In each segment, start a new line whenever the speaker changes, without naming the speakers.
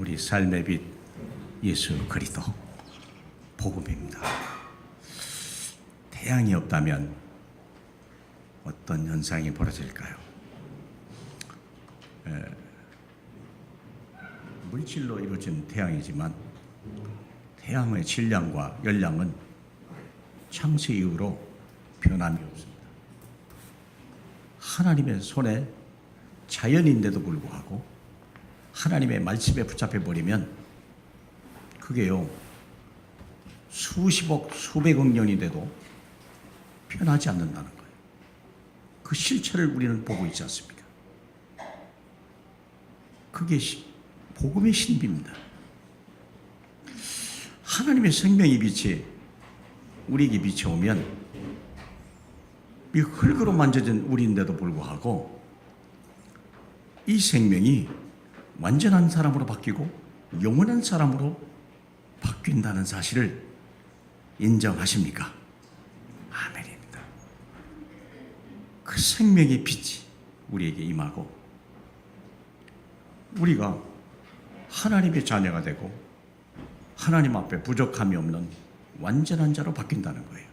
우리 삶의 빛 예수 그리스도 복음입니다. 태양이 없다면 어떤 현상이 벌어질까요? 물질로 이루어진 태양이지만 태양의 질량과 열량은 창세 이후로 변함이 없습니다. 하나님의 손에 자연인데도 불구하고 하나님의 말씀에 붙잡혀 버리면 그게요 수십억 수백억 년이 돼도 변하지 않는다는 거예요. 그 실체를 우리는 보고 있지 않습니까? 그게 복음의 신비입니다. 하나님의 생명의 빛이 우리에게 비춰오면 이 흙으로 만져진 우리인데도 불구하고 이 생명이 완전한 사람으로 바뀌고 영원한 사람으로 바뀐다는 사실을 인정하십니까? 아멘입니다. 그 생명의 빛이 우리에게 임하고 우리가 하나님의 자녀가 되고 하나님 앞에 부족함이 없는 완전한 자로 바뀐다는 거예요.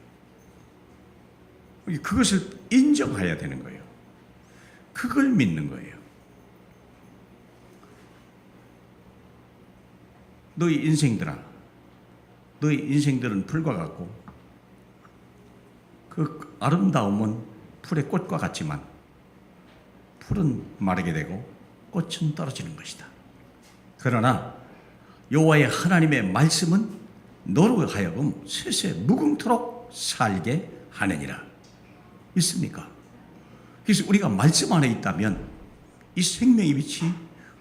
그것을 인정해야 되는 거예요. 그걸 믿는 거예요. 너희 인생들아, 너희 인생들은 풀과 같고 그 아름다움은 풀의 꽃과 같지만 풀은 마르게 되고 꽃은 떨어지는 것이다. 그러나 여호와의 하나님의 말씀은 너로 하여금 세세 무궁토록 살게 하느니라. 믿습니까? 그래서 우리가 말씀 안에 있다면 이 생명의 빛이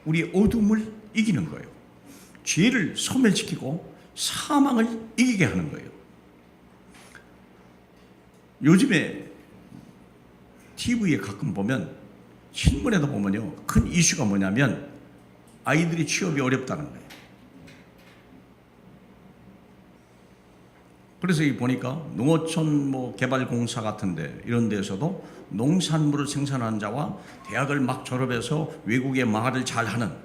우리의 어둠을 이기는 거예요. 죄를 소멸시키고 사망을 이기게 하는 거예요. 요즘에 TV에 가끔 보면 신문에도 보면요 큰 이슈가 뭐냐면 아이들이 취업이 어렵다는 거예요. 그래서 이 보니까 농어촌 개발공사 같은데 이런 데서도 농산물을 생산하는 자와 대학을 막 졸업해서 외국의 말을 잘하는,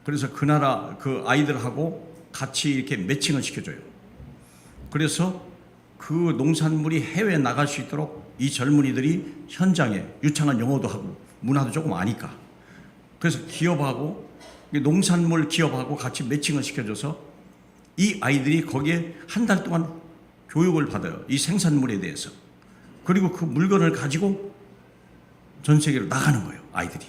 그래서 그 나라 그 아이들하고 같이 이렇게 매칭을 시켜줘요. 그래서 그 농산물이 해외에 나갈 수 있도록 이 젊은이들이 현장에 유창한 영어도 하고 문화도 조금 아니까, 그래서 기업하고 농산물 기업하고 같이 매칭을 시켜줘서 이 아이들이 거기에 한 달 동안 교육을 받아요. 이 생산물에 대해서. 그리고 그 물건을 가지고 전 세계로 나가는 거예요, 아이들이.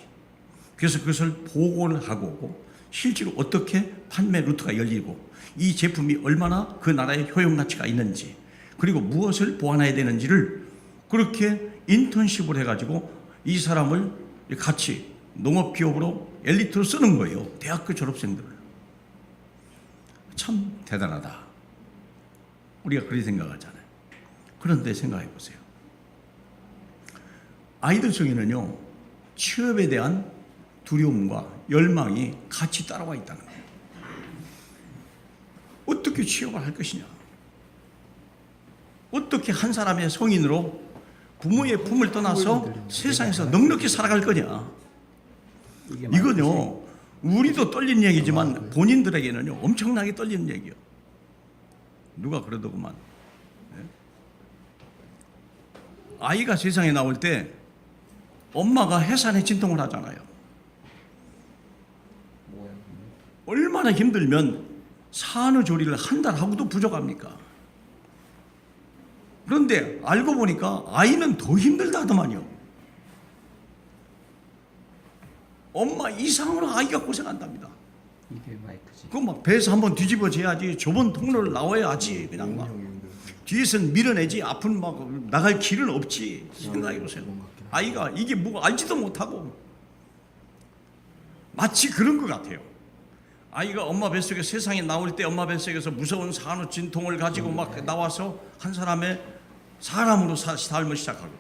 그래서 그것을 보고를 하고 오고 실제로 어떻게 판매 루트가 열리고 이 제품이 얼마나 그 나라의 효용 가치가 있는지 그리고 무엇을 보완해야 되는지를 그렇게 인턴십을 해가지고 이 사람을 같이 농업기업으로 엘리트로 쓰는 거예요. 대학교 졸업생들을. 참 대단하다. 우리가 그렇게 생각하잖아요. 그런데 생각해 보세요. 아이들 속에는요 취업에 대한 두려움과 열망이 같이 따라와 있다는 거예요. 어떻게 취업을 할 것이냐, 어떻게 한 사람의 성인으로 부모의 품을 떠나서 세상에서 넉넉히 살아갈 거냐. 이건요 우리도 떨리는 얘기지만 본인들에게는요 엄청나게 떨리는 얘기예요. 누가 그러더구만, 아이가 세상에 나올 때 엄마가 해산에 진통을 하잖아요. 얼마나 힘들면 산후조리를 한 달 하고도 부족합니까? 그런데 알고 보니까 아이는 더 힘들다 하더만요. 엄마 이상으로 아이가 고생한답니다.
이게 마이크지.
그거 막 배에서 한번 뒤집어져야지, 좁은 통로를 나와야지, 그냥 막 뒤에서는 밀어내지, 앞은 막 나갈 길은 없지. 생각해 보세요. 아이가 이게 뭐가 알지도 못하고 마치 그런 것 같아요. 아이가 엄마 뱃속에 세상에 나올 때 엄마 뱃속에서 무서운 산후 진통을 가지고 막 나와서 한 사람의 사람으로 삶을 시작하고,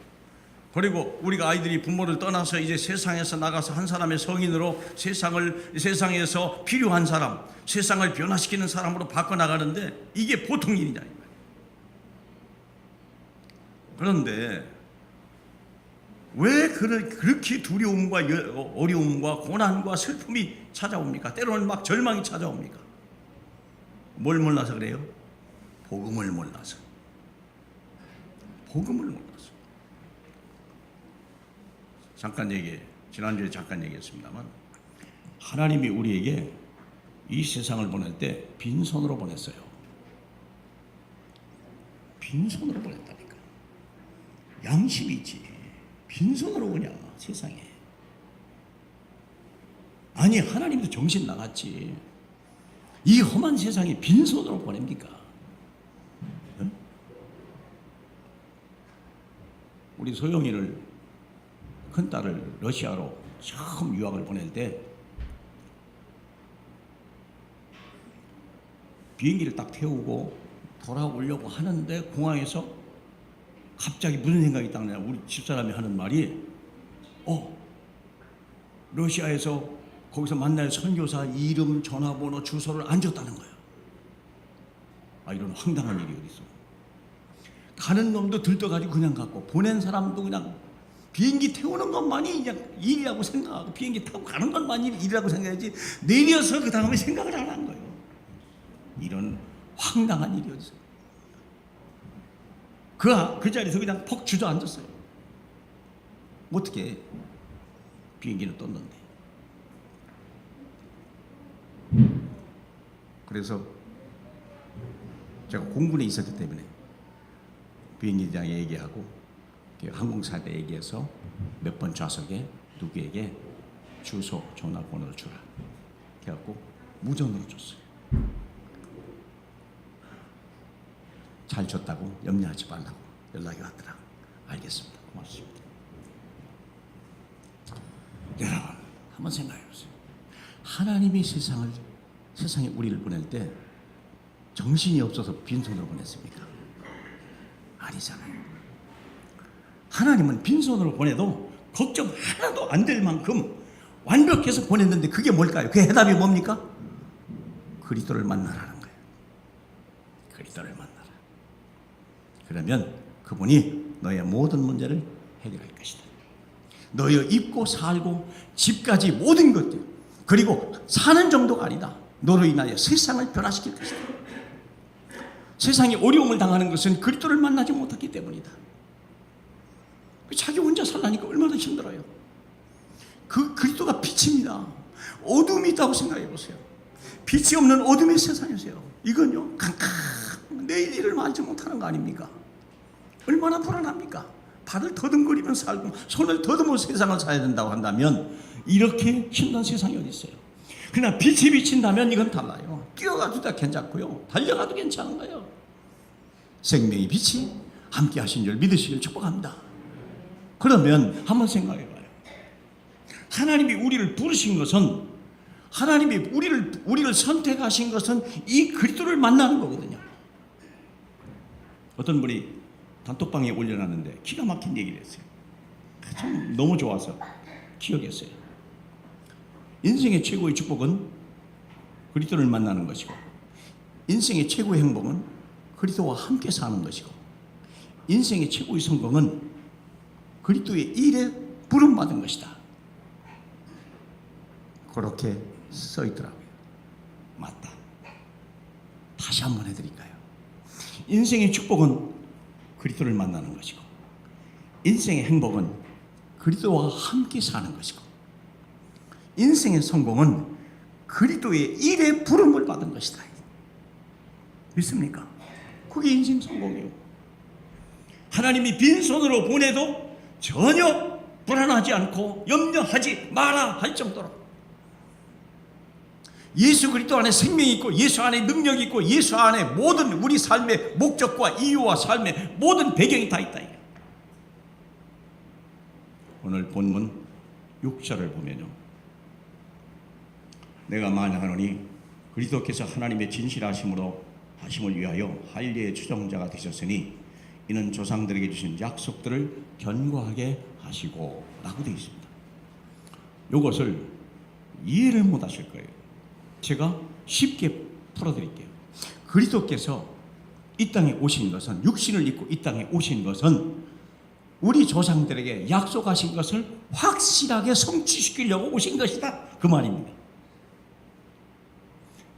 그리고 우리가 아이들이 부모를 떠나서 이제 세상에서 나가서 한 사람의 성인으로 세상에서 필요한 사람, 세상을 변화시키는 사람으로 바꿔나가는데 이게 보통 일이냐. 그런데 왜 그렇게 두려움과 어려움과 고난과 슬픔이 찾아옵니까? 때로는 막 절망이 찾아옵니까? 뭘 몰라서 그래요? 복음을 몰라서. 복음을 몰라서. 지난주에 잠깐 얘기했습니다만, 하나님이 우리에게 이 세상을 보낼 때 빈손으로 보냈어요. 빈손으로 보냈다니까. 양심이 있지. 빈손으로 오냐 세상에. 아니, 하나님도 정신 나갔지. 이 험한 세상에 빈손으로 보냅니까? 응? 우리 소영이를, 큰딸을 러시아로 처음 유학을 보낼 때 비행기를 딱 태우고 돌아오려고 하는데 공항에서 갑자기 무슨 생각이 딱 나냐. 우리 집사람이 하는 말이 러시아에서 거기서 만날 선교사 이름, 전화번호, 주소를 안 줬다는 거예요. 이런 황당한 일이 어디 있어. 가는 놈도 들떠가지고 그냥 갔고, 보낸 사람도 그냥 비행기 태우는 것만이 그냥 일이라고 생각하고, 비행기 타고 가는 것만이 일이라고 생각하지 내려서 그 다음에 생각을 안 한 거예요. 이런 황당한 일이 어디 있어. 그 자리에서 그냥 퍽 주저앉았어요. 어떻게 비행기는 떴는데. 그래서 제가 공군에 있었기 때문에 비행기장에 얘기하고 항공사에 얘기해서 몇 번 좌석에 누구에게 주소, 전화번호를 주라. 그래갖고 무전으로 줬어요. 잘 줬다고 염려하지 말라고 연락이 왔더라. 알겠습니다. 고맙습니다. 여러분, 한번 생각해 보세요. 하나님이 세상에 우리를 보낼 때 정신이 없어서 빈손으로 보냈습니까? 아니잖아요. 하나님은 빈손으로 보내도 걱정 하나도 안 될 만큼 완벽해서 보냈는데, 그게 뭘까요? 그 해답이 뭡니까? 그리스도를 만나라는 거예요. 그리스도를 만나라. 그러면 그분이 너의 모든 문제를 해결할 것이다. 너의 입고 살고 집까지 모든 것들, 그리고 사는 정도가 아니다. 너로 인하여 세상을 변화시킬 것이다. 세상이 어려움을 당하는 것은 그리스도를 만나지 못했기 때문이다. 자기 혼자 살라니까 얼마나 힘들어요. 그 그리스도가 빛입니다. 어둠이 있다고 생각해 보세요. 빛이 없는 어둠의 세상이세요. 이건요, 내일 일을 알지 못하는 거 아닙니까? 얼마나 불안합니까? 발을 더듬거리면 살고 손을 더듬어 세상을 살아야 된다고 한다면 이렇게 힘든 세상이 어디 있어요? 그러나 빛이 비친다면 이건 달라요. 뛰어가도 다 괜찮고요, 달려가도 괜찮은 거예요. 생명의 빛이 함께 하신 줄 믿으시길 축복합니다. 그러면 한번 생각해 봐요. 하나님이 우리를 부르신 것은, 하나님이 우리를 선택하신 것은 이 그리스도를 만나는 거거든요. 어떤 분이 단톡방에 올려놨는데 기가 막힌 얘기를 했어요. 참 너무 좋아서 기억했어요. 인생의 최고의 축복은 그리스도를 만나는 것이고, 인생의 최고의 행복은 그리스도와 함께 사는 것이고, 인생의 최고의 성공은 그리스도의 일에 부름받은 것이다. 그렇게 써 있더라고요. 맞다. 다시 한번 해드릴까요? 인생의 축복은 그리스도를 만나는 것이고, 인생의 행복은 그리스도와 함께 사는 것이고, 인생의 성공은 그리스도의 일에 부름을 받은 것이다. 믿습니까? 그게 인생 성공이에요. 하나님이 빈손으로 보내도 전혀 불안하지 않고 염려하지 마라 할 정도로 예수 그리스도 안에 생명이 있고, 예수 안에 능력이 있고, 예수 안에 모든 우리 삶의 목적과 이유와 삶의 모든 배경이 다 있다. 오늘 본문 6절을 보면요, 내가 만양하노니 그리스도께서 하나님의 진실하심을 위하여 할례의 추종자가 되셨으니 이는 조상들에게 주신 약속들을 견고하게 하시고 라고 되어 있습니다. 이것을 이해를 못 하실 거예요. 제가 쉽게 풀어드릴게요. 그리스도께서 이 땅에 오신 것은, 육신을 입고 이 땅에 오신 것은 우리 조상들에게 약속하신 것을 확실하게 성취시키려고 오신 것이다, 그 말입니다.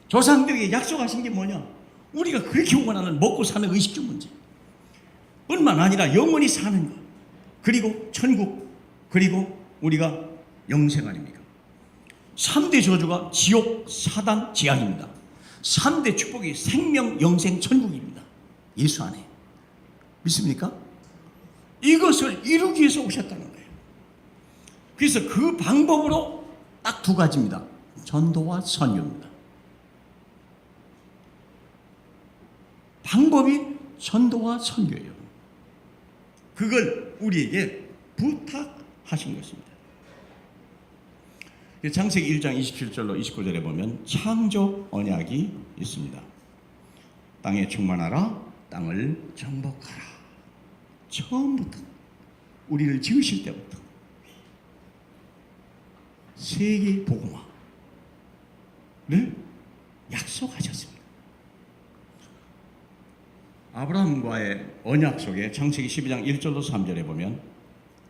조상들에게 약속하신 게 뭐냐? 우리가 그렇게 원하는 먹고 사는 의식주 문제, 뿐만 아니라 영원히 사는 것, 그리고 천국, 그리고 우리가 영생 아닙니까? 3대 저주가 지옥, 사단, 재앙입니다. 3대 축복이 생명, 영생, 천국입니다. 예수 안에. 믿습니까? 이것을 이루기 위해서 오셨다는 거예요. 그래서 그 방법으로 딱 2가지입니다. 전도와 선교입니다. 방법이 전도와 선교예요. 그걸 우리에게 부탁하신 것입니다. 창세기 1장 27절로 29절에 보면 창조 언약이 있습니다. 땅에 충만하라, 땅을 정복하라. 처음부터, 우리를 지으실 때부터 세계 복음화를 약속하셨습니다. 아브라함과의 언약 속에 창세기 12장 1절로 3절에 보면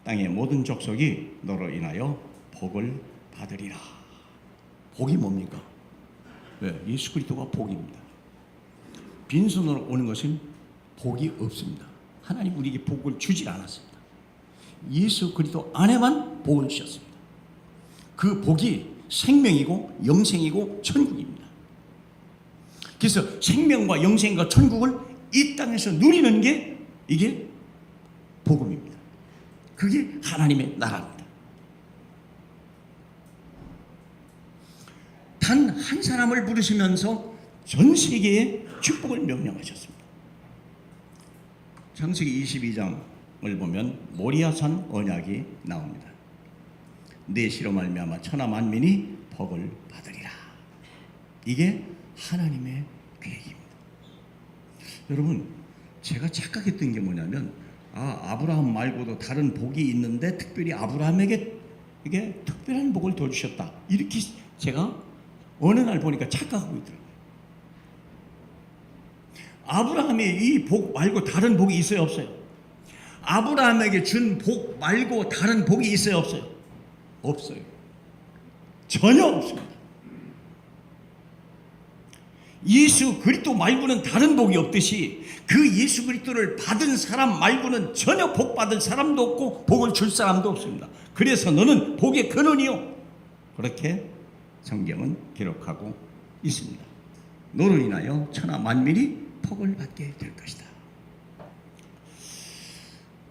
땅의 모든 족속이 너로 인하여 복을 받으리라. 복이 뭡니까? 예수 그리스도가 복입니다. 빈손으로 오는 것은 복이 없습니다. 하나님 우리에게 복을 주질 않았습니다. 예수 그리스도 안에만 복을 주셨습니다. 그 복이 생명이고 영생이고 천국입니다. 그래서 생명과 영생과 천국을 이 땅에서 누리는 게 이게 복음입니다. 그게 하나님의 나라입니다. 단 한 사람을 부르시면서 전 세계에 축복을 명령하셨습니다. 창세기 22장을 보면 모리아산 언약이 나옵니다. 내 시로 말미암아 천하 만민이 복을 받으리라. 이게 하나님의 계획입니다. 여러분, 제가 착각했던 게 뭐냐면 아브라함 말고도 다른 복이 있는데 특별히 아브라함에게 이게 특별한 복을 더 주셨다, 이렇게 제가 어느 날 보니까 착각하고 있더라고요. 아브라함이 이 복 말고 다른 복이 있어요, 없어요? 아브라함에게 준 복 말고 다른 복이 있어요, 없어요? 없어요. 전혀 없습니다. 예수 그리스도 말고는 다른 복이 없듯이 그 예수 그리스도를 받은 사람 말고는 전혀 복 받을 사람도 없고 복을 줄 사람도 없습니다. 그래서 너는 복의 근원이요, 그렇게 성경은 기록하고 있습니다. 너로 인하여 천하 만민이 복을 받게 될 것이다.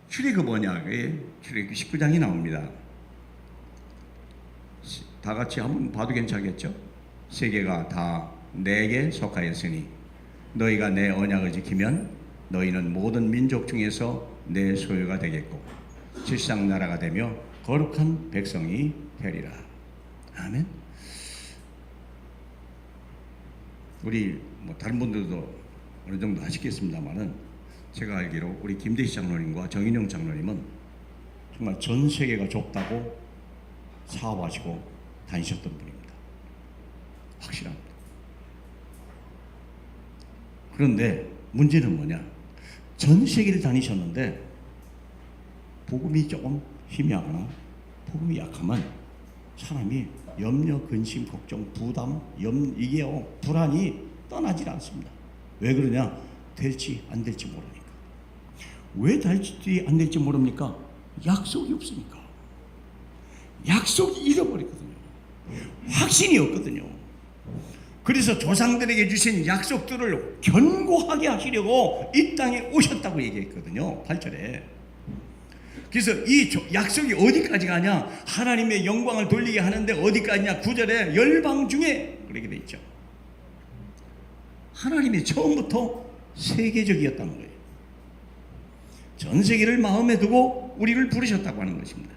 출애굽 언약의 출애굽 19장이 나옵니다. 다 같이 한번 봐도 괜찮겠죠? 세계가 다 내게 속하였으니 너희가 내 언약을 지키면 너희는 모든 민족 중에서 내 소유가 되겠고 질상 나라가 되며 거룩한 백성이 되리라. 아멘. 우리 다른 분들도 어느 정도 아시겠습니다만은 제가 알기로 우리 김대희 장로님과 정인영 장로님은 정말 전 세계가 좁다고 사업하시고 다니셨던 분입니다. 확실합니다. 그런데 문제는 뭐냐? 전 세계를 다니셨는데 복음이 조금 희미하거나 복음이 약하면 사람이 염려, 근심, 걱정, 부담, 이게요, 불안이 떠나질 않습니다. 왜 그러냐? 될지 안 될지 모르니까. 왜 될지 안 될지 모릅니까? 약속이 없으니까. 약속이 잃어버리거든요. 확신이 없거든요. 그래서 조상들에게 주신 약속들을 견고하게 하시려고 이 땅에 오셨다고 얘기했거든요. 8절에. 그래서 이 약속이 어디까지 가냐? 하나님의 영광을 돌리게 하는데 어디까지냐? 9절에 열방 중에 그렇게 돼 있죠. 하나님이 처음부터 세계적이었다는 거예요. 전 세계를 마음에 두고 우리를 부르셨다고 하는 것입니다.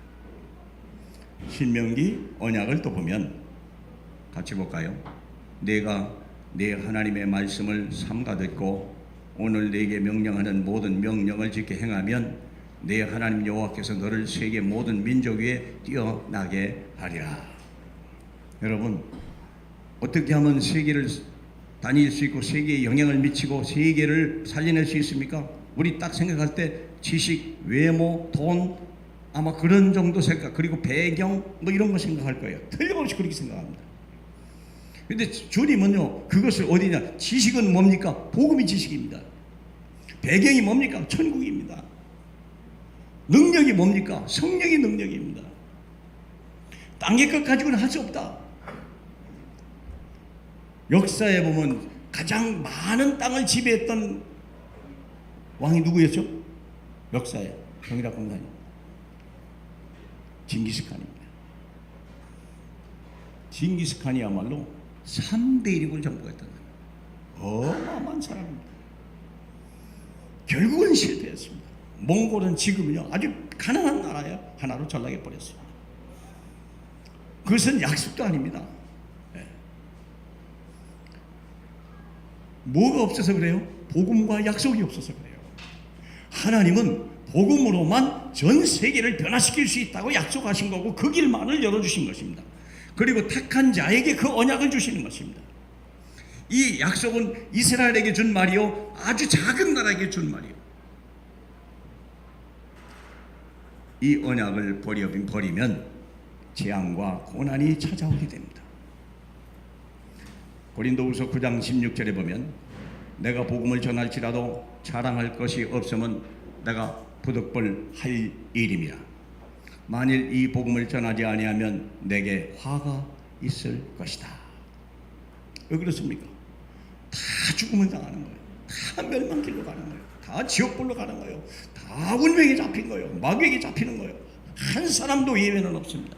신명기 언약을 또 보면 같이 볼까요? 내가 내 하나님의 말씀을 삼가 듣고 오늘 내게 명령하는 모든 명령을 지켜 행하면 내 하나님 여호와께서 너를 세계 모든 민족 위에 뛰어나게 하리라. 여러분, 어떻게 하면 세계를 다닐 수 있고 세계에 영향을 미치고 세계를 살려낼 수 있습니까? 우리 딱 생각할 때 지식, 외모, 돈, 아마 그런 정도 생각, 그리고 배경 뭐 이런 거 생각할 거예요. 틀림없이 그렇게 생각합니다. 근데 주님은요, 그것을 어디냐? 지식은 뭡니까? 복음이 지식입니다. 배경이 뭡니까? 천국입니다. 능력이 뭡니까? 성령의 능력입니다. 땅의 것 가지고는 할 수 없다. 역사에 보면 가장 많은 땅을 지배했던 왕이 누구였죠? 역사에 동일학 공산이 징기스칸입니다. 징기스칸이야말로 3대 1국을 정복했던 어마어마한 사람입니다. 결국은 실패했습니다. 몽골은 지금은요 아주 가난한 나라야 하나로 전락해 버렸습니다. 그것은 약속도 아닙니다. 네. 뭐가 없어서 그래요? 복음과 약속이 없어서 그래요. 하나님은 복음으로만 전 세계를 변화시킬 수 있다고 약속하신 거고 그 길만을 열어주신 것입니다. 그리고 택한 자에게 그 언약을 주시는 것입니다. 이 약속은 이스라엘에게 준 말이요, 아주 작은 나라에게 준 말이요. 이 언약을 버리면 재앙과 고난이 찾아오게 됩니다. 고린도후서 9장 16절에 보면 내가 복음을 전할지라도 자랑할 것이 없으면 내가 부득불 할 일임이라. 만일 이 복음을 전하지 아니하면 내게 화가 있을 것이다. 왜 그렇습니까? 다 죽음을 당하는 거예요. 다 멸망길로 가는 거예요. 다 지옥불로 가는 거예요. 다 운명에 잡힌 거예요. 마귀에게 잡히는 거예요. 한 사람도 예외는 없습니다.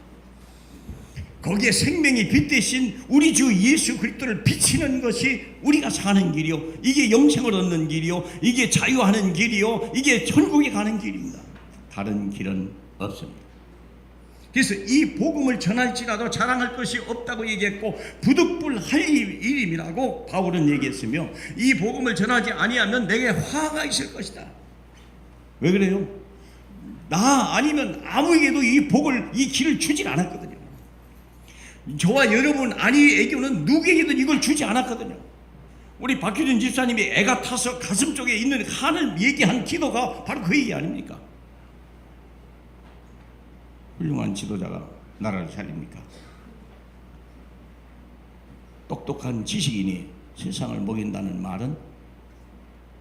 거기에 생명의 빛 대신 우리 주 예수 그리스도를 비치는 것이 우리가 사는 길이요, 이게 영생을 얻는 길이요, 이게 자유하는 길이요, 이게 천국에 가는 길입니다. 다른 길은 없습니다. 그래서 이 복음을 전할지라도 자랑할 것이 없다고 얘기했고 부득불 할 일임이라고 바울은 얘기했으며, 이 복음을 전하지 아니하면 내게 화가 있을 것이다. 왜 그래요? 나 아니면 아무에게도 이 복을, 이 길을 주질 않았거든요. 저와 여러분 아니에게는 누구에게든 이걸 주지 않았거든요. 우리 박효진 집사님이 애가 타서 가슴 쪽에 있는 한을 얘기한 기도가 바로 그 얘기 아닙니까? 훌륭한 지도자가 나라를 살립니까? 똑똑한 지식인이 세상을 먹인다는 말은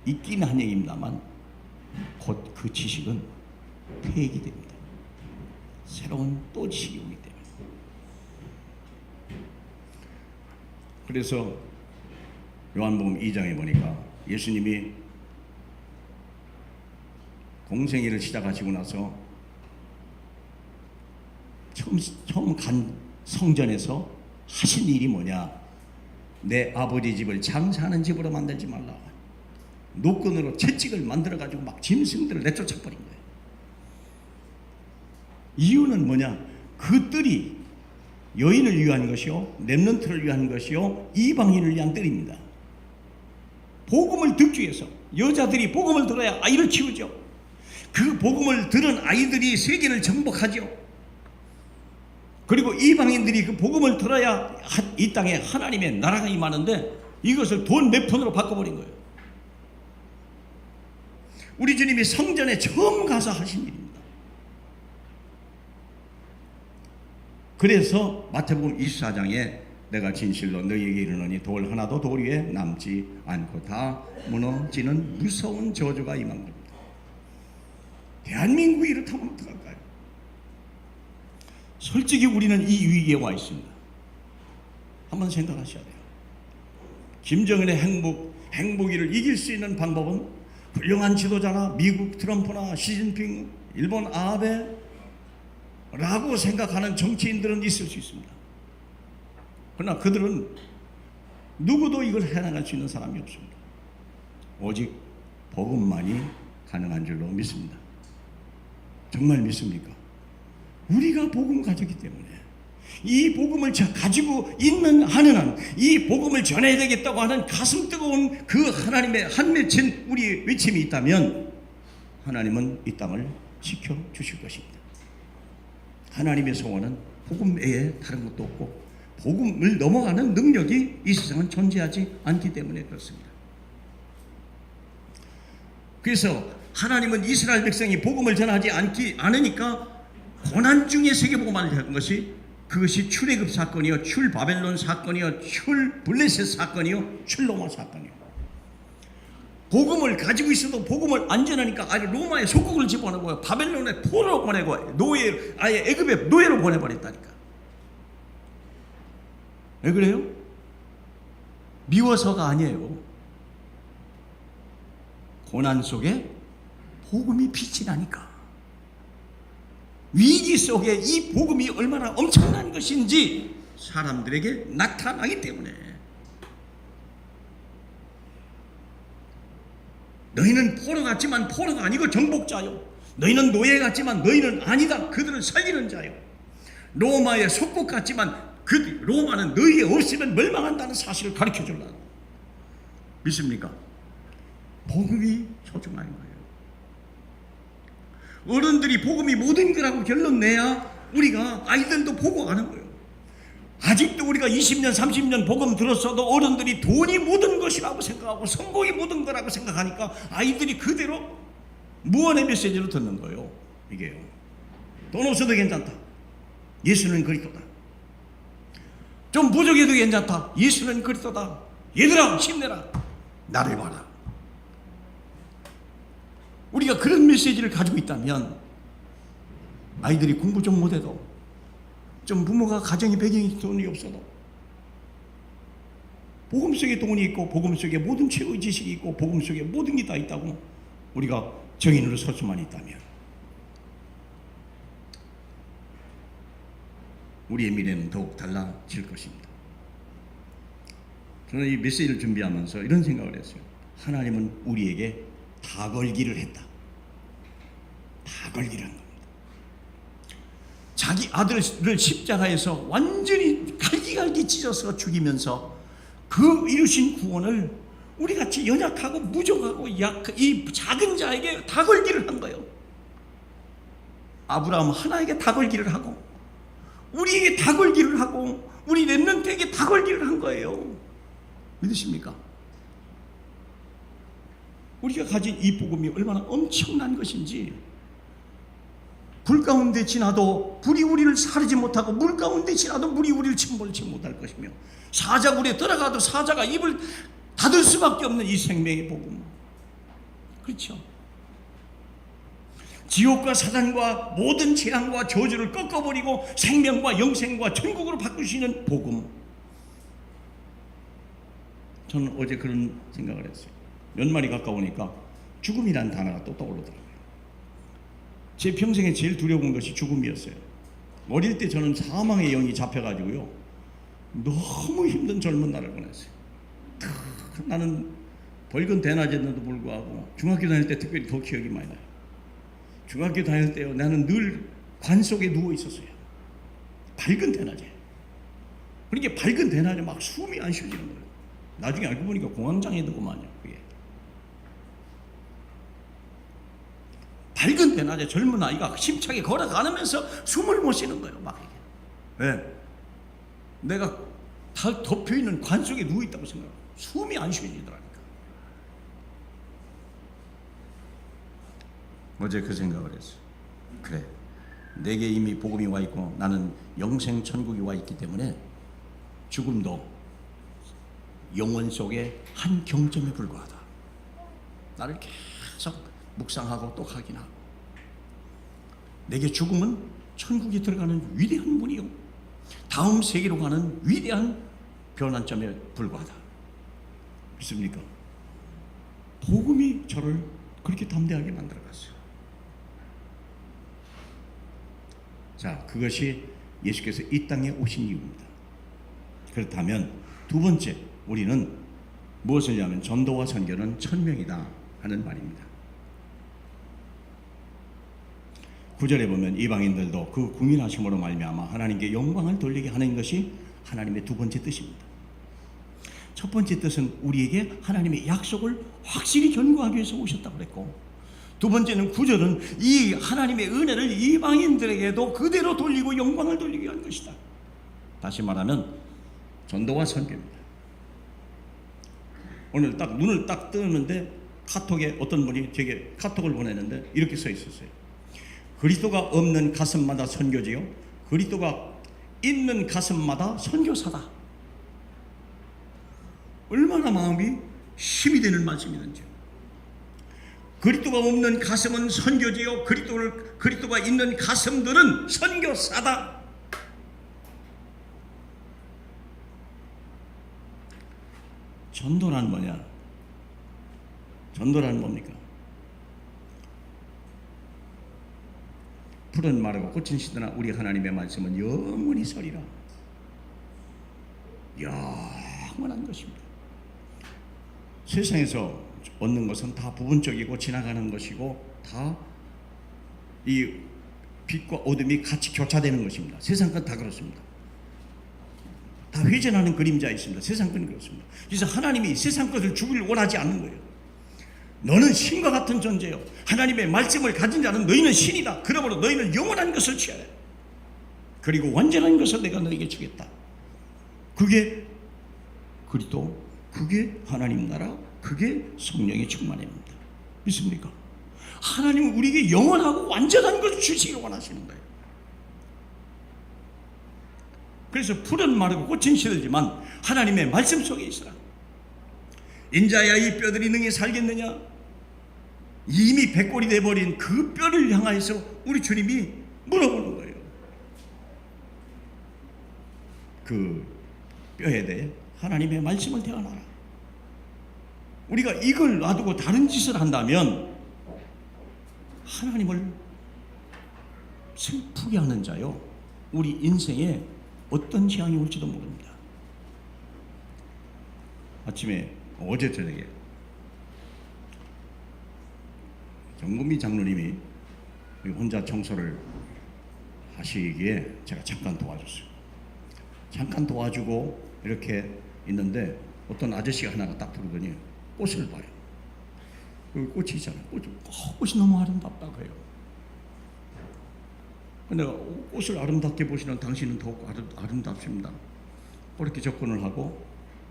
있긴 한 얘기입니다만 곧 그 지식은 폐기됩니다. 새로운 또 지식이 오기 때문에. 그래서 요한복음 2장에 보니까 예수님이 공생애를 시작하시고 나서 처음 간 성전에서 하신 일이 뭐냐? 내 아버지 집을 장사하는 집으로 만들지 말라. 노끈으로 채찍을 만들어가지고 막 짐승들을 내쫓아 버린 거예요. 이유는 뭐냐? 그 뜰이 여인을 위한 것이요, 렘넌트를 위한 것이요, 이방인을 위한 뜰입니다. 복음을 듣기 위해서 여자들이 복음을 들어야 아이를 키우죠. 그 복음을 들은 아이들이 세계를 정복하죠. 그리고 이방인들이 그 복음을 들어야 이 땅에 하나님의 나라가 임하는데 이것을 돈 몇 푼으로 바꿔버린 거예요. 우리 주님이 성전에 처음 가서 하신 일입니다. 그래서 마태복음 24장에 내가 진실로 너희에게 이르노니 돌 하나도 돌 위에 남지 않고 다 무너지는 무서운 저주가 임한 겁니다. 대한민국이 이렇다면 어떡할까요? 솔직히 우리는 이 위기에 와 있습니다. 한번 생각하셔야 돼요. 김정은의 행복이를 이길 수 있는 방법은 훌륭한 지도자나 미국 트럼프나 시진핑, 일본 아베 라고 생각하는 정치인들은 있을 수 있습니다. 그러나 그들은 누구도 이걸 해나갈 수 있는 사람이 없습니다. 오직 복음만이 가능한 줄로 믿습니다. 정말 믿습니까? 우리가 복음 가졌기 때문에 이 복음을 가지고 있는 하는 한, 이 복음을 전해야 되겠다고 하는 가슴 뜨거운 그 하나님의 한 맺힌 우리의 외침이 있다면 하나님은 이 땅을 지켜주실 것입니다. 하나님의 소원은 복음 외에 다른 것도 없고 복음을 넘어가는 능력이 이 세상은 존재하지 않기 때문에 그렇습니다. 그래서 하나님은 이스라엘 백성이 복음을 전하지 않으니까 고난 중에 세계복음화를 한 것이, 그것이 출애굽 사건이요, 출 바벨론 사건이요, 출 블레셋 사건이요, 출 로마 사건이요. 복음을 가지고 있어도 복음을 안 전하니까 아예 로마에 속국을 집어넣고 바벨론에 포로로 보내고 아예 애굽에 노예로 보내버렸다니까. 왜 그래요? 미워서가 아니에요. 고난 속에 복음이 빛이 나니까. 위기 속에 이 복음이 얼마나 엄청난 것인지 사람들에게 나타나기 때문에. 너희는 포로 같지만 포로가 아니고 정복자요. 너희는 노예 같지만 너희는 아니다. 그들을 살리는 자요. 로마의 속국 같지만 그 로마는 너희 없으면 멸망한다는 사실을 가르쳐 주려고. 믿습니까? 복음이 소중한 거예요. 어른들이 복음이 모든 거라고 결론 내야 우리가 아이들도 보고 가는 거예요. 아직도 우리가 20년 30년 복음 들었어도 어른들이 돈이 모든 것이라고 생각하고 성공이 모든 거라고 생각하니까 아이들이 그대로 무언의 메시지로 듣는 거예요. 이게요. 돈 없어도 괜찮다. 예수는 그리스도다. 좀 부족해도 괜찮다. 예수는 그리스도다. 얘들아 힘내라. 나를 봐라. 우리가 그런 메시지를 가지고 있다면 아이들이 공부 좀 못해도, 좀 부모가 가정의 배경이 돈이 없어도, 복음 속에 돈이 있고 복음 속에 모든 최고의 지식이 있고 복음 속에 모든 게 다 있다고 우리가 정인으로 설 수만 있다면 우리의 미래는 더욱 달라질 것입니다. 저는 이 메시지를 준비하면서 이런 생각을 했어요. 하나님은 우리에게 다 걸기를 했다. 다 걸기를 한 겁니다. 자기 아들을 십자가에서 완전히 갈기갈기 찢어서 죽이면서 그 이루신 구원을 우리같이 연약하고 무정하고 이 작은 자에게 다 걸기를 한 거예요. 아브라함 하나에게 다 걸기를 하고 우리에게 다 걸기를 하고 우리 렘넌트에게 다 걸기를 한 거예요. 믿으십니까? 우리가 가진 이 복음이 얼마나 엄청난 것인지, 불 가운데 지나도 불이 우리를 사르지 못하고 물 가운데 지나도 물이 우리를 침몰치 못할 것이며, 사자굴에 들어가도 사자가 입을 닫을 수밖에 없는 이 생명의 복음. 그렇죠? 지옥과 사단과 모든 재앙과 저주를 꺾어버리고 생명과 영생과 천국으로 바꾸시는 복음. 저는 어제 그런 생각을 했어요. 연말이 가까우니까 죽음이라는 단어가 또 떠오르더라고요. 제 평생에 제일 두려운 것이 죽음이었어요. 어릴 때 저는 사망의 영이 잡혀가지고요, 너무 힘든 젊은 날을 보냈어요. 나는 벌건 대낮에도 불구하고 중학교 다닐 때 특별히 더 기억이 많이 나요. 중학교 다닐 때요, 나는 늘 관 속에 누워 있었어요. 밝은 대낮에. 그러니까 밝은 대낮에 막 숨이 안 쉬어지는 거예요. 나중에 알고 보니까 공황장애 더구만요. 그게. 밝은 대낮에 젊은 아이가 힘차게 걸어가면서 숨을 못 쉬는 거예요. 막 이게. 왜? 내가 다 덮여있는 관 속에 누워있다고 생각해요. 숨이 안 쉬어지더라니까. 어제 그 생각을 했어요. 그래, 내게 이미 복음이 와 있고 나는 영생 천국이 와 있기 때문에 죽음도 영원 속의 한 경점에 불과하다. 나를 계속 묵상하고 또 확인하고, 내게 죽음은 천국에 들어가는 위대한 문이요, 다음 세계로 가는 위대한 변환점에 불과하다. 믿습니까? 복음이 저를 그렇게 담대하게 만들어갔어요. 자, 그것이 예수께서 이 땅에 오신 이유입니다. 그렇다면 두 번째, 우리는 무엇을 하면 전도와 선교는 천명이다 하는 말입니다. 9절에 보면 이방인들도 그 국민하심으로 말미암아 하나님께 영광을 돌리게 하는 것이 하나님의 두 번째 뜻입니다. 첫 번째 뜻은 우리에게 하나님의 약속을 확실히 견고하기 위해서 오셨다고 그랬고, 두 번째는 9절은 이 하나님의 은혜를 이방인들에게도 그대로 돌리고 영광을 돌리게 한 것이다. 다시 말하면 전도와 선교입니다. 오늘 딱 눈을 딱 뜨는데 카톡에 어떤 분이 제게 카톡을 보내는데 이렇게 써 있었어요. 그리스도가 없는 가슴마다 선교지요, 그리스도가 있는 가슴마다 선교사다. 얼마나 마음이 힘이 되는 말씀이든지요. 그리스도가 없는 가슴은 선교지요, 그리스도가 있는 가슴들은 선교사다. 전도란 뭐냐? 전도란 뭡니까? 푸른 마르고 꽃은 시드나 우리 하나님의 말씀은 영원히 서리라. 영원한 것입니다. 세상에서 얻는 것은 다 부분적이고 지나가는 것이고 다 이 빛과 어둠이 같이 교차되는 것입니다. 세상 건 다 그렇습니다. 다 회전하는 그림자에 있습니다. 세상 건 그렇습니다. 그래서 하나님이 세상 것을 주기를 원하지 않는 거예요. 너는 신과 같은 존재요, 하나님의 말씀을 가진 자는 너희는 신이다. 그러므로 너희는 영원한 것을 취하라. 그리고 완전한 것을 내가 너에게 주겠다. 그게 그리스도, 그게 하나님 나라, 그게 성령의 충만입니다. 믿습니까? 하나님은 우리에게 영원하고 완전한 것을 주시기를 원하시는 거예요. 그래서 풀은 마르고 꽃은 시들지만 하나님의 말씀 속에 있으라. 인자야 이 뼈들이 능히 살겠느냐? 이미 백골이 돼버린 그 뼈를 향하여서 우리 주님이 물어보는 거예요. 그 뼈에 대해 하나님의 말씀을 대하노라. 우리가 이걸 놔두고 다른 짓을 한다면 하나님을 슬프게 하는 자요, 우리 인생에 어떤 재앙이 올지도 모릅니다. 아침에 어제 저녁에 정금미 장로님이 혼자 청소를 하시기에 제가 잠깐 도와줬어요. 잠깐 도와주고 이렇게 있는데 어떤 아저씨가 하나가 딱 부르더니 꽃을 봐요. 여기 꽃이 있잖아요. 꽃이 너무 아름답다 그래요. 근데 꽃을 아름답게 보시는 당신은 더욱 아름답습니다. 그렇게 접근을 하고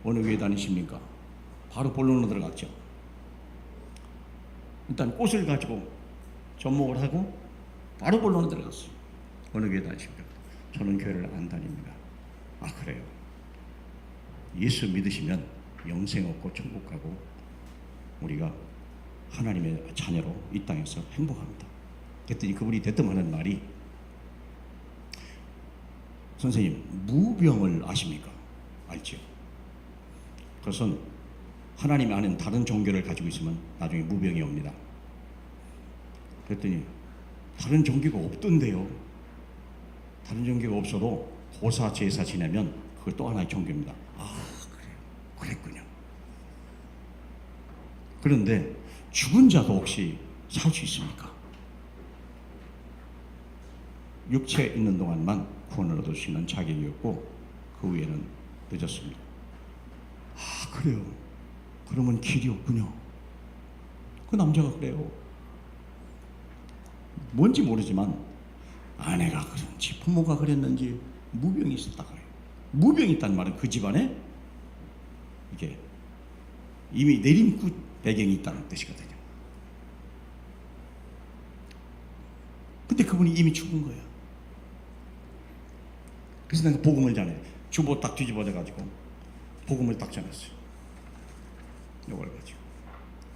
어느 교회 다니십니까? 바로 본론으로 들어갔죠. 일단 꽃을 가지고 접목을 하고 바로 본론으로 들어갔어요. 어느 교회 다니십니까? 저는 교회를 안 다닙니다. 아 그래요? 예수 믿으시면 영생 얻고 천국 가고 우리가 하나님의 자녀로 이 땅에서 행복합니다. 그랬더니 그분이 대뜸하는 말이, 선생님 무병을 아십니까? 알죠? 그것은 하나님이 아는 다른 종교를 가지고 있으면 나중에 무병이 옵니다. 그랬더니 다른 종교가 없던데요. 다른 종교가 없어도 고사 제사 지내면 그거 또 하나의 종교입니다. 아 그래요? 그랬군요. 그런데 죽은 자도 혹시 살 수 있습니까? 육체 있는 동안만 구원을 얻을 수 있는 자격이었고 그 후에는 늦었습니다. 아 그래요? 그러면 길이 없군요. 그 남자가 그래요. 뭔지 모르지만 아내가 그런지 부모가 그랬는지 무병이 있었다 그래요. 무병이 있다는 말은 그 집안에 이게 이미 내림굿 배경이 있다는 뜻이거든요. 근데 그분이 이미 죽은 거예요. 그래서 내가 복음을 전해, 주보 딱 뒤집어져가지고 복음을 딱 전했어요. 이걸 가지고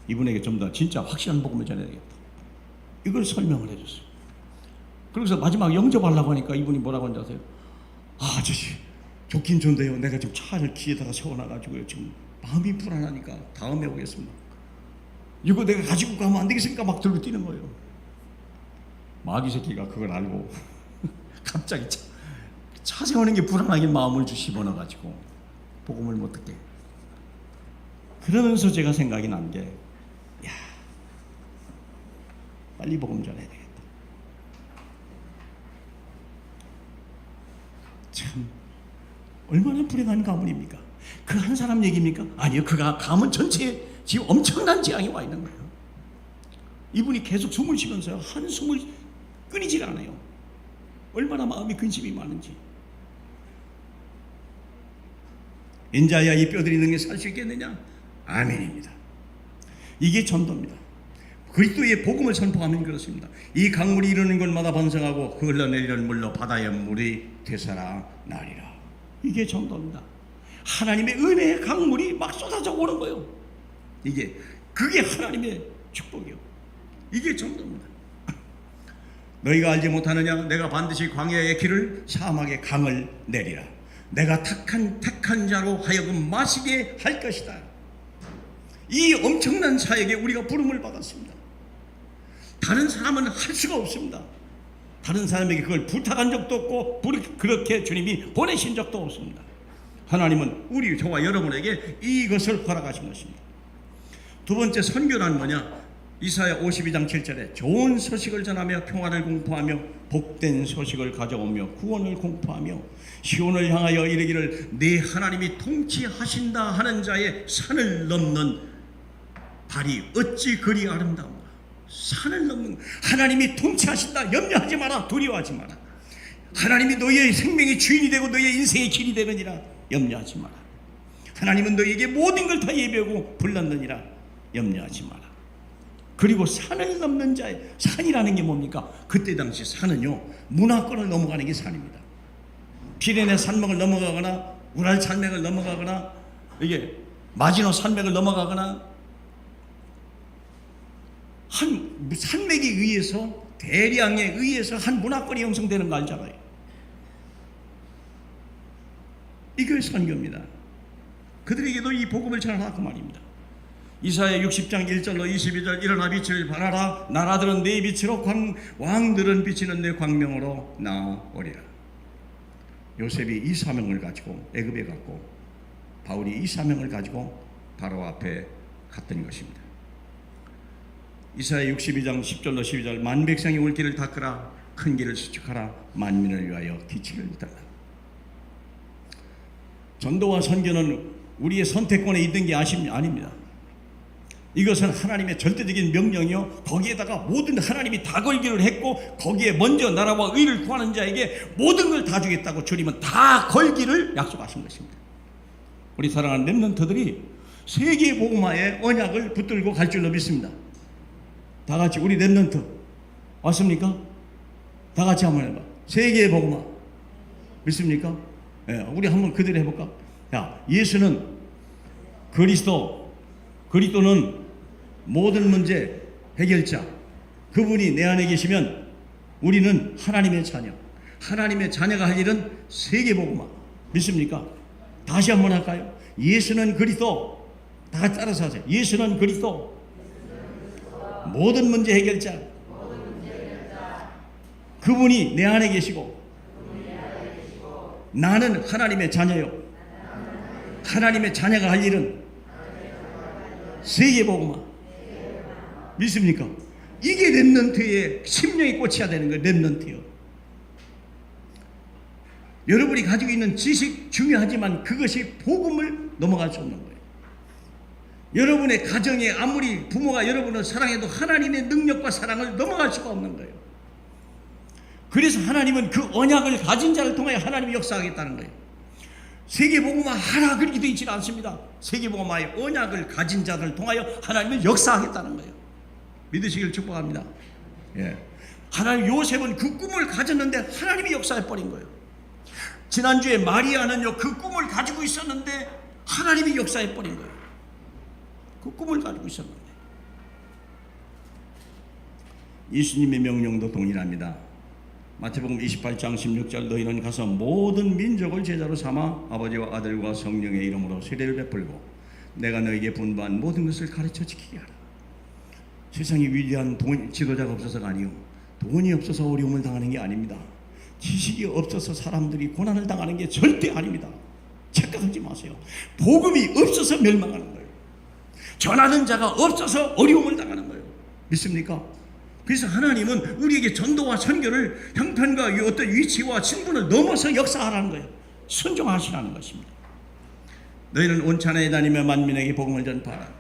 이분에게 좀 더 진짜 확실한 복음을 전해야겠다. 이걸 설명을 해줬어요. 그래서 마지막 영접하려고 하니까 이분이 뭐라고 하는지 아세요? 아 아저씨 좋긴 좋은데요, 내가 지금 차를 길에다가 세워놔가지고요, 지금 마음이 불안하니까 다음에 오겠습니다. 이거 내가 가지고 가면 안 되겠습니까? 막 들고 뛰는 거예요. 마귀 새끼가 그걸 알고 갑자기 차 세우는 게 불안하게 마음을 집어넣어가지고 복음을 못 듣게. 그러면서 제가 생각이 난 게, 야 빨리 복음 전해야 되겠다. 참 얼마나 불행한 가문입니까? 그 한 사람 얘기입니까? 아니요, 그 가문 전체에 지금 엄청난 재앙이 와 있는 거예요. 이분이 계속 숨을 쉬면서요, 한숨을 끊이질 않아요. 얼마나 마음이 근심이 많은지. 인자야 이 뼈들이 능히 살 수 있겠느냐? 아멘입니다. 이게 전도입니다. 그리스도의 복음을 선포하면 그렇습니다. 이 강물이 이르는 곳마다 번성하고 그 흘러내리는 물로 바다의 물이 되살아나리라. 이게 전도입니다. 하나님의 은혜의 강물이 막 쏟아져 오는 거예요. 그게 하나님의 축복이요. 이게 전도입니다. 너희가 알지 못하느냐? 내가 반드시 광야의 길을 사막의 강을 내리라. 내가 택한 자로 하여금 마시게 할 것이다. 이 엄청난 사역에 우리가 부름을 받았습니다. 다른 사람은 할 수가 없습니다. 다른 사람에게 그걸 부탁한 적도 없고 그렇게 주님이 보내신 적도 없습니다. 하나님은 저와 여러분에게 이것을 허락하신 것입니다. 두 번째, 선교란 뭐냐? 이사야 52장 7절에 좋은 소식을 전하며 평화를 공포하며 복된 소식을 가져오며 구원을 공포하며 시온을 향하여 이르기를 네 하나님이 통치하신다 하는 자의 산을 넘는 발이 어찌 그리 아름다운가. 산을 넘는, 하나님이 통치하신다. 염려하지 마라. 두려워하지 마라. 하나님이 너희의 생명의 주인이 되고 너희의 인생의 길이 되느니라. 염려하지 마라. 하나님은 너희에게 모든 걸 다 예배하고 불렀느니라. 염려하지 마라. 그리고 산을 넘는 자의, 산이라는 게 뭡니까? 그때 당시 산은요, 문화권을 넘어가는 게 산입니다. 피레네 산맥을 넘어가거나 우랄 산맥을 넘어가거나 이게 마지노 산맥을 넘어가거나 한 산맥에 의해서, 대량에 의해서 한 문화권이 형성되는 거 알잖아요. 이게 선교입니다. 그들에게도 이 복음을 전하라 그 말입니다. 이사야 60장 1절로 22절 일어나 빛을 발하라. 나라들은 내 빛으로 왕들은 비치는 내 광명으로 나오리라. 요셉이 이 사명을 가지고 애굽에 갔고 바울이 이 사명을 가지고 바로 앞에 갔던 것입니다. 이사야 62장 10절로 12절 만 백성이 올 길을 닦으라. 큰 길을 수축하라. 만민을 위하여 기치를 달라. 전도와 선교는 우리의 선택권에 있는 게 아닙니다. 이것은 하나님의 절대적인 명령이요, 거기에다가 모든 하나님이 다 걸기를 했고 거기에 먼저 나라와 의를 구하는 자에게 모든 걸 다 주겠다고 주님은 다 걸기를 약속하신 것입니다. 우리 사랑하는 렘넌트들이 세계 복음화의 언약을 붙들고 갈 줄로 믿습니다. 다 같이 우리 렘넌트 왔습니까? 다 같이 한번 해봐. 세계 복음화 믿습니까? 우리 한번 그대로 해볼까? 자, 예수는 그리스도는 모든 문제 해결자. 그분이 내 안에 계시면 우리는 하나님의 자녀. 하나님의 자녀가 할 일은 세계복음화. 믿습니까? 다시 한번 할까요? 예수는 그리스도. 다 같이 따라서 하세요. 예수는 그리스도. 모든 문제 해결자. 그분이 내 안에 계시고 나는 하나님의 자녀요. 하나님의 자녀가 할 일은 세계복음화. 믿습니까? 이게 렘넌트의 심령이 꽂혀야 되는 거예요. 렘넌트요. 여러분이 가지고 있는 지식 중요하지만 그것이 복음을 넘어갈 수 없는 거예요. 여러분의 가정에 아무리 부모가 여러분을 사랑해도 하나님의 능력과 사랑을 넘어갈 수가 없는 거예요. 그래서 하나님은 그 언약을 가진 자를 통하여 하나님이 역사하겠다는 거예요. 세계복음화 하라 그렇게 되어 있지는 않습니다. 세계복음화의 언약을 가진 자들을 통하여 하나님은 역사하겠다는 거예요. 믿으시길 축복합니다. 하나님, 요셉은 그 꿈을 가졌는데 하나님이 역사해 버린 거예요. 지난주에 마리아는요, 그 꿈을 가지고 있었는데 하나님이 역사해 버린 거예요. 그 꿈을 가지고 있었는데. 예수님의 명령도 동일합니다. 마태복음 28장 16절 너희는 가서 모든 민족을 제자로 삼아 아버지와 아들과 성령의 이름으로 세례를 베풀고 내가 너희에게 분부한 모든 것을 가르쳐 지키게 하라. 세상에 위대한 지도자가 없어서가 아니요, 돈이 없어서 어려움을 당하는 게 아닙니다. 지식이 없어서 사람들이 고난을 당하는 게 절대 아닙니다. 착각하지 마세요. 복음이 없어서 멸망하는 거예요. 전하는 자가 없어서 어려움을 당하는 거예요. 믿습니까? 그래서 하나님은 우리에게 전도와 선교를 형편과 어떤 위치와 신분을 넘어서 역사하라는 거예요. 순종하시라는 것입니다. 너희는 온 천하에 다니며 만민에게 복음을 전파하라.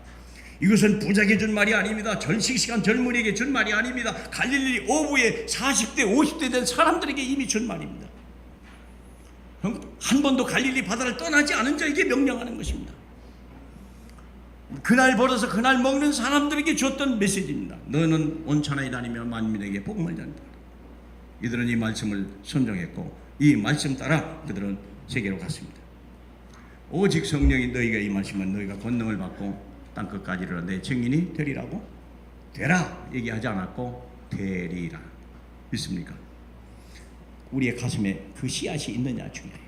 이것은 부자에게 준 말이 아닙니다. 전식시간 젊은이에게 준 말이 아닙니다. 갈릴리 어부에 40대 50대 된 사람들에게 이미 준 말입니다. 한 번도 갈릴리 바다를 떠나지 않은 자에게 명령하는 것입니다. 그날 벌어서 그날 먹는 사람들에게 줬던 메시지입니다. 너는 온천하에 다니며 만민에게 복음을 전한다. 이들은 이 말씀을 순종했고 이 말씀 따라 그들은 세계로 갔습니다. 오직 성령이 너희가 임하시면 너희가 권능을 받고 땅끝까지 이르러 내 증인이 되리라고. 되라 얘기하지 않았고 되리라. 믿습니까? 우리의 가슴에 그 씨앗이 있느냐 중요해요.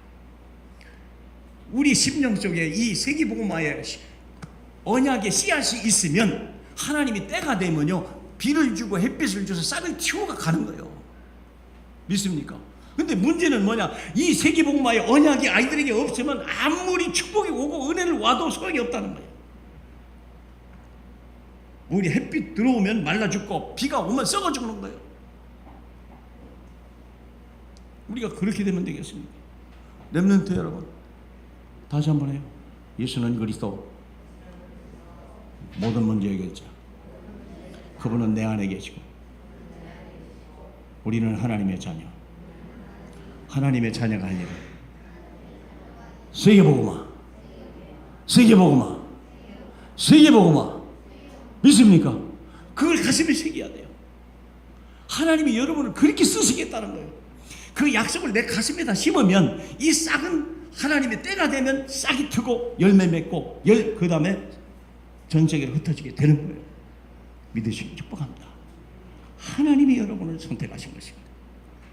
우리 심령 속에 이 세계복음화의 언약의 씨앗이 있으면 하나님이 때가 되면요 비를 주고 햇빛을 줘서 싹을 틔워가 가는 거예요. 믿습니까? 근데 문제는 뭐냐? 이 세계복음화의 언약이 아이들에게 없으면 아무리 축복이 오고 은혜를 와도 소용이 없다는 거예요. 우리 햇빛 들어오면 말라 죽고 비가 오면 썩어 죽는 거예요. 우리가 그렇게 되면 되겠습니까? 렘넌트 여러분, 다시 한번 해요. 예수는 그리스도, 모든 문제 해결자. 그분은 내 안에 계시고 우리는 하나님의 자녀. 하나님의 자녀가 아니라 세계복음화, 세계복음화, 세계복음화. 믿습니까? 그걸 가슴에 새겨야 돼요. 하나님이 여러분을 그렇게 쓰시겠다는 거예요. 그 약속을 내 가슴에다 심으면 이 싹은 하나님의 때가 되면 싹이 트고 열매 맺고 그 다음에 전 세계로 흩어지게 되는 거예요. 믿으시기 축복합니다. 하나님이 여러분을 선택하신 것입니다.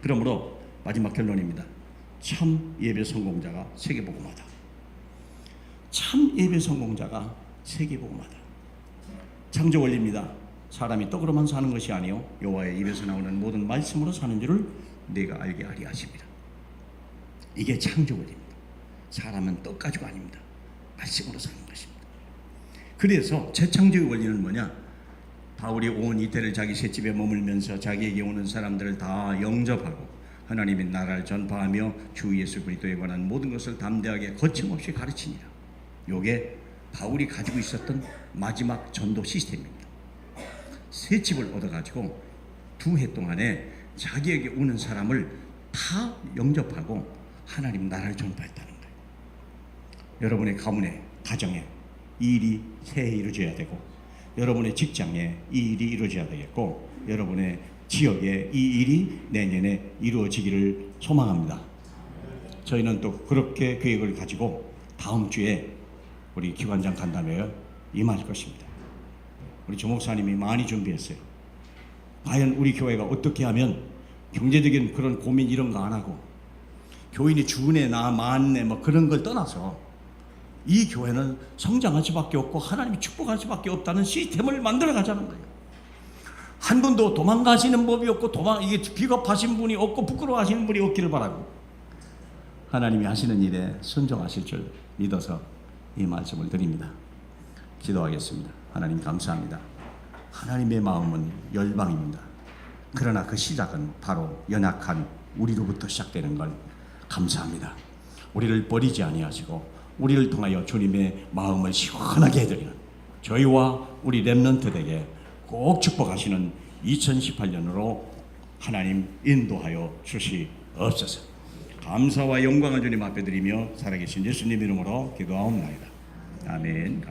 그러므로 마지막 결론입니다. 참 예배 성공자가 세계복음화다. 참 예배 성공자가 세계복음화다. 창조 원리입니다. 사람이 떡으로만 사는 것이 아니요 여호와의 입에서 나오는 모든 말씀으로 사는 줄을 내가 알게 하리 하십니다. 이게 창조 원리입니다. 사람은 떡 가지고 아닙니다. 말씀으로 사는 것입니다. 그래서 재창조의 원리는 뭐냐? 바울이 온 이태를 자기 셋집에 머물면서 자기에게 오는 사람들을 다 영접하고 하나님의 나라를 전파하며 주 예수 그리스도에 관한 모든 것을 담대하게 거침없이 가르치니라. 요게 바울이 가지고 있었던 마지막 전도 시스템입니다. 셋집을 얻어가지고 2해 동안에 자기에게 오는 사람을 다 영접하고 하나님 나라를 전파했다는 거예요. 여러분의 가문에, 가정에 이 일이 새해 이루어져야 되고, 여러분의 직장에 이 일이 이루어져야 되겠고, 여러분의 지역에 이 일이 내년에 이루어지기를 소망합니다. 저희는 또 그렇게 계획을 가지고 다음 주에 우리 기관장 간담회에 임할 것입니다. 우리 조 목사님이 많이 준비했어요. 과연 우리 교회가 어떻게 하면 경제적인 그런 고민 이런 거 안 하고 교인이 주은혜 나 만내 뭐 그런 걸 떠나서 이 교회는 성장할 수밖에 없고 하나님이 축복할 수밖에 없다는 시스템을 만들어 가자는 거예요. 한 분도 도망가시는 법이 없고 이게 비겁하신 분이 없고 부끄러워하시는 분이 없기를 바라고 하나님이 하시는 일에 순종하실 줄 믿어서 이 말씀을 드립니다. 기도하겠습니다. 하나님 감사합니다. 하나님의 마음은 열방입니다. 그러나 그 시작은 바로 연약한 우리로부터 시작되는 걸 감사합니다. 우리를 버리지 아니하시고 우리를 통하여 주님의 마음을 시원하게 해드리는 저희와 우리 렘넌트들에게 꼭 축복하시는 2018년으로 하나님 인도하여 주시옵소서. 감사와 영광을 주님 앞에 드리며 살아계신 예수님 이름으로 기도하옵나이다. 아멘.